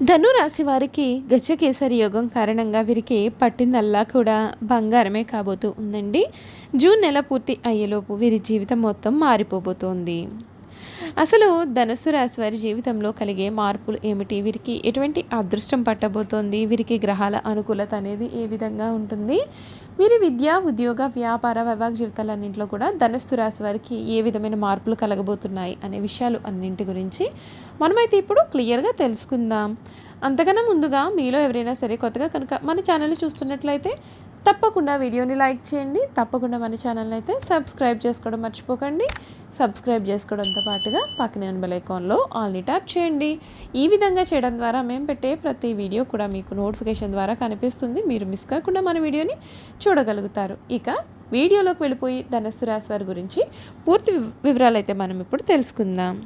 ధనురాశి వారికి గజకేసరి యోగం కారణంగా వీరికి పట్టిందల్లా కూడా బంగారమే కాబోతూ ఉందండి. జూన్ నెల పూర్తి అయ్యేలోపు వీరి జీవితం మొత్తం మారిపోబోతోంది. అసలు ధనుస్సు రాశి వారి జీవితంలో కలిగే మార్పులు ఏమిటి? వీరికి ఎటువంటి అదృష్టం పట్టబోతోంది? వీరికి గ్రహాల అనుకూలత అనేది ఏ విధంగా ఉంటుంది? వీరి విద్య, ఉద్యోగ, వ్యాపార, వైవాహిక జీవితాలన్నింటిలో కూడా ధనుస్సు రాశి వారికి ఏ విధమైన మార్పులు కలగబోతున్నాయి అనే విషయాలు అన్నింటి గురించి మనమైతే ఇప్పుడు క్లియర్గా తెలుసుకుందాం. అంతకన్నా ముందుగా మీలో ఎవరైనా సరే కొత్తగా కనుక మన ఛానల్ని చూస్తున్నట్లయితే తప్పకుండా వీడియోని లైక్ చేయండి. తప్పకుండా మన ఛానల్ని అయితే సబ్స్క్రైబ్ చేసుకోవడం మర్చిపోకండి. సబ్స్క్రైబ్ చేసుకోవడంతో పాటుగా పక్కనే ఉన్న బెల్ ఐకాన్లో ఆల్ని ట్యాప్ చేయండి. ఈ విధంగా చేయడం ద్వారా మేము పెట్టే ప్రతి వీడియో కూడా మీకు నోటిఫికేషన్ ద్వారా కనిపిస్తుంది. మీరు మిస్ కాకుండా మన వీడియోని చూడగలుగుతారు. ఇక వీడియోలోకి వెళ్ళిపోయి ధనుస్సు రాశి వారి గురించి పూర్తి వివరాలు అయితే మనం ఇప్పుడు తెలుసుకుందాం.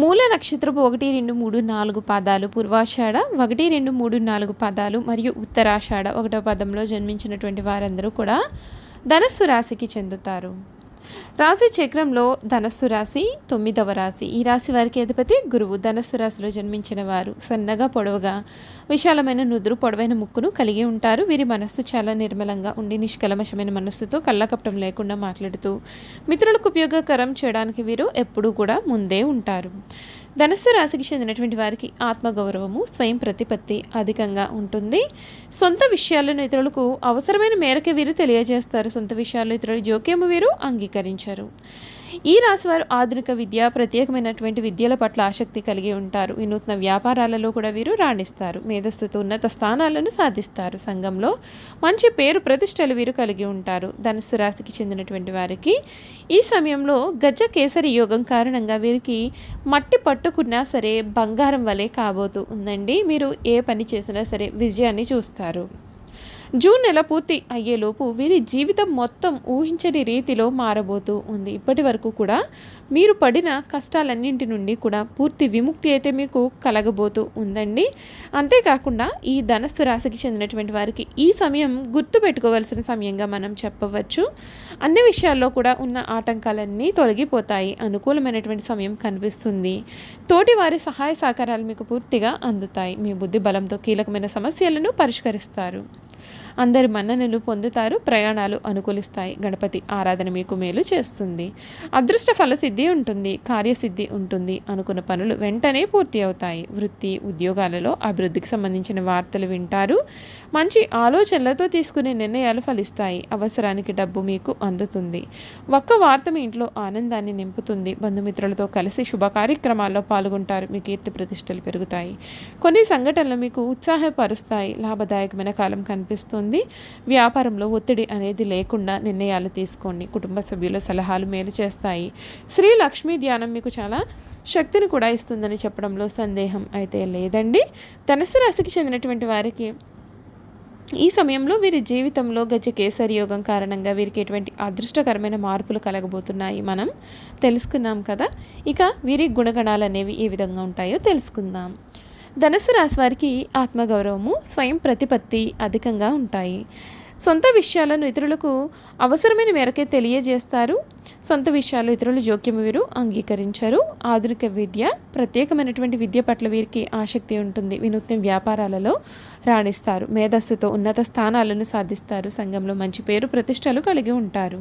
మూల నక్షత్రపు 1, 2, 3, 4 పాదాలు, పూర్వాషాఢ 1, 2, 3, 4 పాదాలు మరియు ఉత్తరాషాఢ 1వ పాదంలో జన్మించినటువంటి వారందరూ కూడా ధనుస్సు రాశికి చెందుతారు. రాశి చక్రంలో ధనుస్సు రాశి 9వ రాశి. ఈ రాశి వారికి అధిపతి గురువు. ధనుస్సు రాశిలో జన్మించిన వారు సన్నగా, పొడవుగా, విశాలమైన నుదురు, పొడవైన ముక్కును కలిగి ఉంటారు. వీరి మనస్సు చాలా నిర్మలంగా ఉండి నిష్కల్మషమైన మనస్సుతో కళ్ళకపటం లేకుండా మాట్లాడుతూ మిత్రులకు ఉపయోగకరం చేయడానికి వీరు ఎప్పుడూ కూడా ముందే ఉంటారు. ధనుస్సు రాశికి చెందినటువంటి వారికి ఆత్మగౌరవము, స్వయం ప్రతిపత్తి అధికంగా ఉంటుంది. సొంత విషయాలను ఇతరులకు అవసరమైన మేరకు వీరు తెలియజేస్తారు. సొంత విషయాల్లో ఇతరుల జోక్యము వీరు అంగీకరించరు. ఈ రాశివారు ఆధునిక విద్య, ప్రత్యేకమైనటువంటి విద్యల పట్ల ఆసక్తి కలిగి ఉంటారు. వినూత్న వ్యాపారాలలో కూడా వీరు రాణిస్తారు. మేధస్సుతో ఉన్నత స్థానాలను సాధిస్తారు. సంఘంలో మంచి పేరు ప్రతిష్టలు వీరు కలిగి ఉంటారు. ధనుస్సు రాశికి చెందినటువంటి వారికి ఈ సమయంలో గజ కేసరి యోగం కారణంగా వీరికి మట్టి పట్టుకున్నా సరే బంగారం వలె కాబోతూ ఉందండి. మీరు ఏ పని చేసినా సరే విజయాన్ని చూస్తారు. జూన్ నెల పూర్తి అయ్యేలోపు వీరి జీవితం మొత్తం ఊహించని రీతిలో మారబోతూ ఉంది. ఇప్పటి వరకు కూడా మీరు పడిన కష్టాలన్నింటి నుండి కూడా పూర్తి విముక్తి అయితే మీకు కలగబోతూ ఉందండి. అంతేకాకుండా ఈ ధనుస్సు రాశికి చెందినటువంటి వారికి ఈ సమయం గుర్తుపెట్టుకోవాల్సిన సమయంగా మనం చెప్పవచ్చు. అన్ని విషయాల్లో కూడా ఉన్న ఆటంకాలన్నీ తొలగిపోతాయి. అనుకూలమైనటువంటి సమయం కనిపిస్తుంది. తోటి వారి సహాయ సహకారాలు మీకు పూర్తిగా అందుతాయి. మీ బుద్ధి బలంతో కీలకమైన సమస్యలను పరిష్కరిస్తారు. అందరి మన్ననలు పొందుతారు. ప్రయాణాలు అనుకూలిస్తాయి. గణపతి ఆరాధన మీకు మేలు చేస్తుంది. అదృష్ట ఫలసిద్ధి ఉంటుంది. కార్యసిద్ధి ఉంటుంది. అనుకున్న పనులు వెంటనే పూర్తి అవుతాయి. వృత్తి, ఉద్యోగాలలో అభివృద్ధికి సంబంధించిన వార్తలు వింటారు. మంచి ఆలోచనలతో తీసుకునే నిర్ణయాలు ఫలిస్తాయి. అవసరానికి డబ్బు మీకు అందుతుంది. ఒక్క వార్త మీ ఇంట్లో ఆనందాన్ని నింపుతుంది. బంధుమిత్రులతో కలిసి శుభ కార్యక్రమాల్లో పాల్గొంటారు. మీ కీర్తి ప్రతిష్టలు పెరుగుతాయి. కొన్ని సంఘటనలు మీకు ఉత్సాహపరుస్తాయి. లాభదాయకమైన కాలం కనిపిస్తుంది. వ్యాపారంలో ఒత్తిడి అనేది లేకుండా నిర్ణయాలు తీసుకోండి. కుటుంబ సభ్యుల సలహాలు మేలు చేస్తాయి. శ్రీ లక్ష్మీ ధ్యానం మీకు చాలా శక్తిని కూడా ఇస్తుందని చెప్పడంలో సందేహం అయితే లేదండి. ధనుస్సు రాశికి చెందినటువంటి వారికి ఈ సమయంలో వీరి జీవితంలో గజ కేసరి యోగం కారణంగా వీరికి ఎటువంటి అదృష్టకరమైన మార్పులు కలగబోతున్నాయి మనం తెలుసుకున్నాం కదా. ఇక వీరి గుణగణాలు అనేవి ఏ విధంగా ఉంటాయో తెలుసుకుందాం. ధనుస్సు రాశి వారికి ఆత్మగౌరవము, స్వయం ప్రతిపత్తి అధికంగా ఉంటాయి. సొంత విషయాలను ఇతరులకు అవసరమైన మేరకే తెలియజేస్తారు. సొంత విషయాలు ఇతరుల జోక్యం వీరు అంగీకరించరు. ఆధునిక విద్య, ప్రత్యేకమైనటువంటి విద్య పట్ల వీరికి ఆసక్తి ఉంటుంది. వినూత్న వ్యాపారాలలో రాణిస్తారు. మేధస్సుతో ఉన్నత స్థానాలను సాధిస్తారు. సంఘంలో మంచి పేరు ప్రతిష్టలు కలిగి ఉంటారు.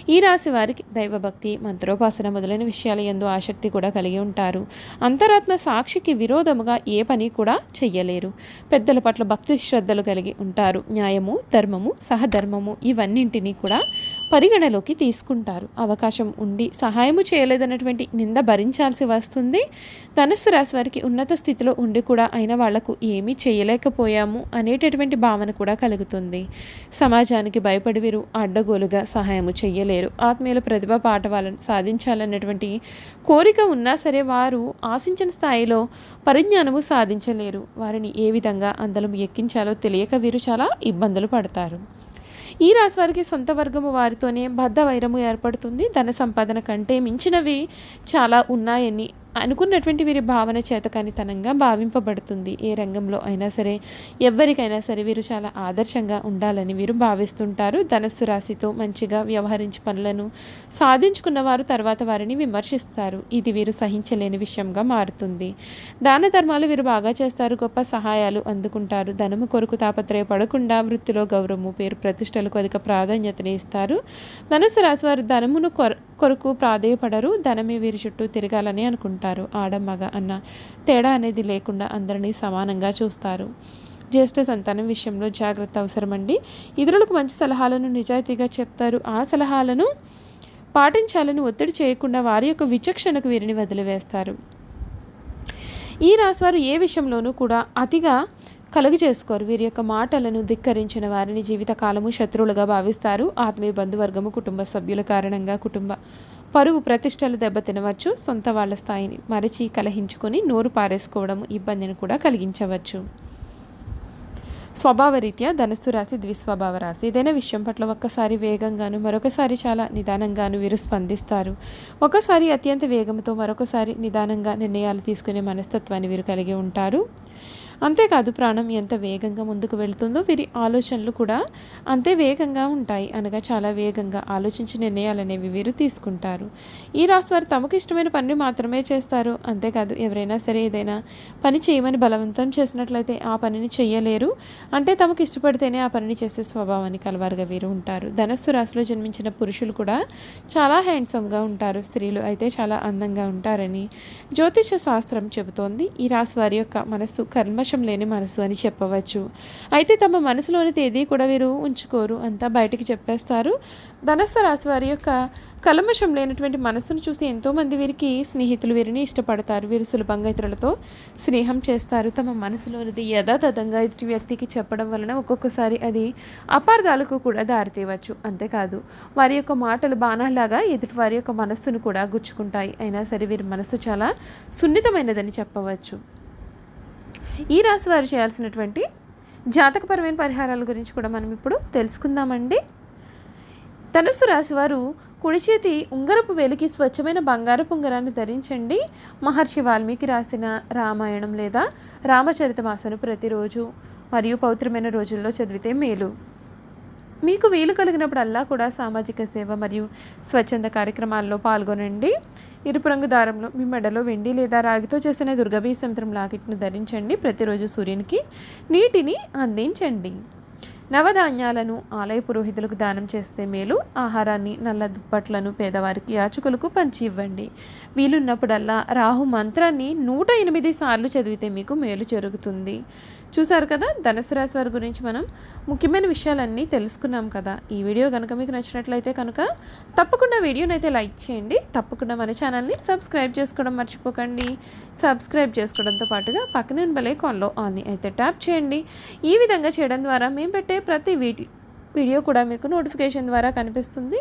ఈ రాశి వారికి దైవభక్తి, మంత్రోపాసన మొదలైన విషయాల యందు ఆసక్తి కూడా కలిగి ఉంటారు. అంతరాత్మ సాక్షికి విరోధముగా ఏ పని కూడా చెయ్యలేరు. పెద్దల పట్ల భక్తి శ్రద్ధలు కలిగి ఉంటారు. న్యాయము, ధర్మము, సహధర్మము ఇవన్నింటినీ కూడా పరిగణలోకి తీసుకుంటారు. అవకాశం ఉండి సహాయము చేయలేదన్నటువంటి నింద భరించాల్సి వస్తుంది. ధనుస్సు రాశి వారికి ఉన్నత స్థితిలో ఉండి కూడా అయిన వాళ్లకు ఏమీ చేయలేకపోయాము అనేటటువంటి భావన కూడా కలుగుతుంది. సమాజానికి భయపడి వీరు అడ్డగోలుగా సహాయము చెయ్యలేరు. ఆత్మీయుల ప్రతిభా పాఠవాలను సాధించాలన్నటువంటి కోరిక ఉన్నా సరే వారు ఆశించిన స్థాయిలో పరిజ్ఞానము సాధించలేరు. వారిని ఏ విధంగా అందలం ఎక్కించాలో తెలియక వీరు చాలా ఇబ్బందులు పడతారు. ఈ రాశి వారికి సొంత వర్గము వారితోనే బద్ధ వైరము ఏర్పడుతుంది. ధన సంపాదన కంటే మించినవి చాలా ఉన్నాయని అనుకున్నటువంటి వీరి భావన చేతకానితనంగా భావింపబడుతుంది. ఏ రంగంలో అయినా సరే, ఎవరికైనా సరే వీరు చాలా ఆదర్శంగా ఉండాలని వీరు భావిస్తుంటారు. ధనస్సు రాశితో మంచిగా వ్యవహరించి పనులను సాధించుకున్న వారు తర్వాత వారిని విమర్శిస్తారు. ఇది వీరు సహించలేని విషయంగా మారుతుంది. దాన ధర్మాలు వీరు బాగా చేస్తారు. గొప్ప సహాయాలు అందుకుంటారు. ధనము కొరకు తాపత్రయపడకుండా వృత్తిలో గౌరవము, పేరు ప్రతిష్టలకు అధిక ప్రాధాన్యతని ఇస్తారు. ధనుస్సు రాశి వారు ధనమును కొరకు ప్రాధేయపడరు. ధనమే వీరి చుట్టూ తిరగాలని అనుకుంటారు. ఆడ మగ అన్న తేడా అనేది లేకుండా అందరినీ సమానంగా చూస్తారు. జ్యేష్ఠ సంతానం విషయంలో జాగ్రత్త అవసరమండి. ఇతరులకు మంచి సలహాలను నిజాయితీగా చెప్తారు. ఆ సలహాలను పాటించాలని ఒత్తిడి చేయకుండా వారి యొక్క విచక్షణకు వీరిని వదిలివేస్తారు. ఈ రాశివారు ఏ విషయంలోనూ కూడా అతిగా కలుగు చేసుకోరు. వీరి యొక్క మాటలను ధిక్కరించిన వారిని జీవితకాలము శత్రువులుగా భావిస్తారు. ఆత్మీయ బంధువర్గము, కుటుంబ సభ్యుల కారణంగా కుటుంబ పరువు ప్రతిష్టలు దెబ్బతినవచ్చు. సొంత వాళ్ళ స్థాయిని మరచి కలహించుకొని నోరు పారేసుకోవడం ఇబ్బందిని కూడా కలిగించవచ్చు. స్వభావరీత్యా ధనుస్సు రాశి ద్విస్వభావ రాశి. ఏదైనా విషయం పట్ల ఒక్కసారి వేగంగాను, మరొకసారి చాలా నిదానంగాను వీరు స్పందిస్తారు. ఒకసారి అత్యంత వేగంతో, మరొకసారి నిదానంగా నిర్ణయాలు తీసుకునే మనస్తత్వాన్ని వీరు కలిగి ఉంటారు. అంతేకాదు, ప్రాణం ఎంత వేగంగా ముందుకు వెళుతుందో వీరి ఆలోచనలు కూడా అంతే వేగంగా ఉంటాయి. అనగా చాలా వేగంగా ఆలోచించి నిర్ణయాలు అనేవి వీరు తీసుకుంటారు. ఈ రాశి వారు తమకు ఇష్టమైన పని మాత్రమే చేస్తారు. అంతేకాదు, ఎవరైనా సరే ఏదైనా పని చేయమని బలవంతం చేసినట్లయితే ఆ పనిని చేయలేరు. అంటే తమకు ఇష్టపడితేనే ఆ పనిని చేసే స్వభావాన్ని కలవారుగా వీరు ఉంటారు. ధనస్సు రాశిలో జన్మించిన పురుషులు కూడా చాలా హ్యాండ్సమ్గా ఉంటారు. స్త్రీలు అయితే చాలా అందంగా ఉంటారని జ్యోతిష శాస్త్రం చెబుతోంది. ఈ రాశి వారి యొక్క మనస్సు కల్మషం లేని మనసు అని చెప్పవచ్చు. అయితే తమ మనసులోని తేదీ కూడా వీరు ఉంచుకోరు, అంతా బయటికి చెప్పేస్తారు. ధనస్సు రాశి వారి యొక్క కల్మషం లేనటువంటి మనస్సును చూసి ఎంతోమంది వీరికి స్నేహితులు వీరిని ఇష్టపడతారు. వీరు సులభంగా ఇతరులతో స్నేహం చేస్తారు. తమ మనసులోనిది యథాతథంగా ఎదుటి వ్యక్తికి చెప్పడం వలన ఒక్కొక్కసారి అది అపార్థాలకు కూడా దారితీయవచ్చు. అంతేకాదు, వారి యొక్క మాటలు బాణాలాగా ఎదుటి వారి యొక్క మనస్సును కూడా గుచ్చుకుంటాయి. అయినా సరే వీరి మనస్సు చాలా సున్నితమైనదని చెప్పవచ్చు. ఈ రాశి వారు చేయాల్సినటువంటి జాతకపరమైన పరిహారాల గురించి కూడా మనం ఇప్పుడు తెలుసుకుందామండి. ధనుస్సు రాశి వారు కుడి చేతి ఉంగరపు వేలికి స్వచ్ఛమైన బంగారపు ఉంగరాన్ని ధరించండి. మహర్షి వాల్మీకి రాసిన రామాయణం లేదా రామచరితమాసను ప్రతిరోజు మరియు పవిత్రమైన రోజుల్లో చదివితే మేలు. మీకు వీలు కలిగినప్పుడల్లా కూడా సామాజిక సేవ మరియు స్వచ్ఛంద కార్యక్రమాల్లో పాల్గొనండి. ఎరుపు రంగు దారంలో మీ మెడలో వెండి లేదా రాగితో చేసిన దుర్గాభీషంత్రం లాకెట్ను ధరించండి. ప్రతిరోజు సూర్యునికి నీటిని అందించండి. నవధాన్యాలను ఆలయ పురోహితులకు దానం చేస్తే మేలు. ఆహారాన్ని, నల్ల దుప్పట్లను పేదవారికి, యాచకులకు పంచి ఇవ్వండి. వీలున్నప్పుడల్లా రాహు మంత్రాన్ని 108 సార్లు చదివితే మీకు మేలు జరుగుతుంది. చూసారు కదా, ధనుసు రాశి వారి గురించి మనం ముఖ్యమైన విషయాలన్నీ తెలుసుకున్నాం కదా. ఈ వీడియో కనుక మీకు నచ్చినట్లయితే కనుక తప్పకుండా వీడియోని అయితే లైక్ చేయండి. తప్పకుండా మన ఛానల్ని సబ్స్క్రైబ్ చేసుకోవడం మర్చిపోకండి. సబ్స్క్రైబ్ చేసుకోవడంతో పాటుగా పక్కన బెల్ ఐకాన్లో ఆన్ని అయితే ట్యాప్ చేయండి. ఈ విధంగా చేయడం ద్వారా మేము పెట్టే ప్రతి వీడియో కూడా మీకు నోటిఫికేషన్ ద్వారా కనిపిస్తుంది.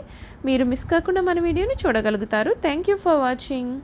మీరు మిస్ కాకుండా మన వీడియోని చూడగలుగుతారు. Thank you for watching.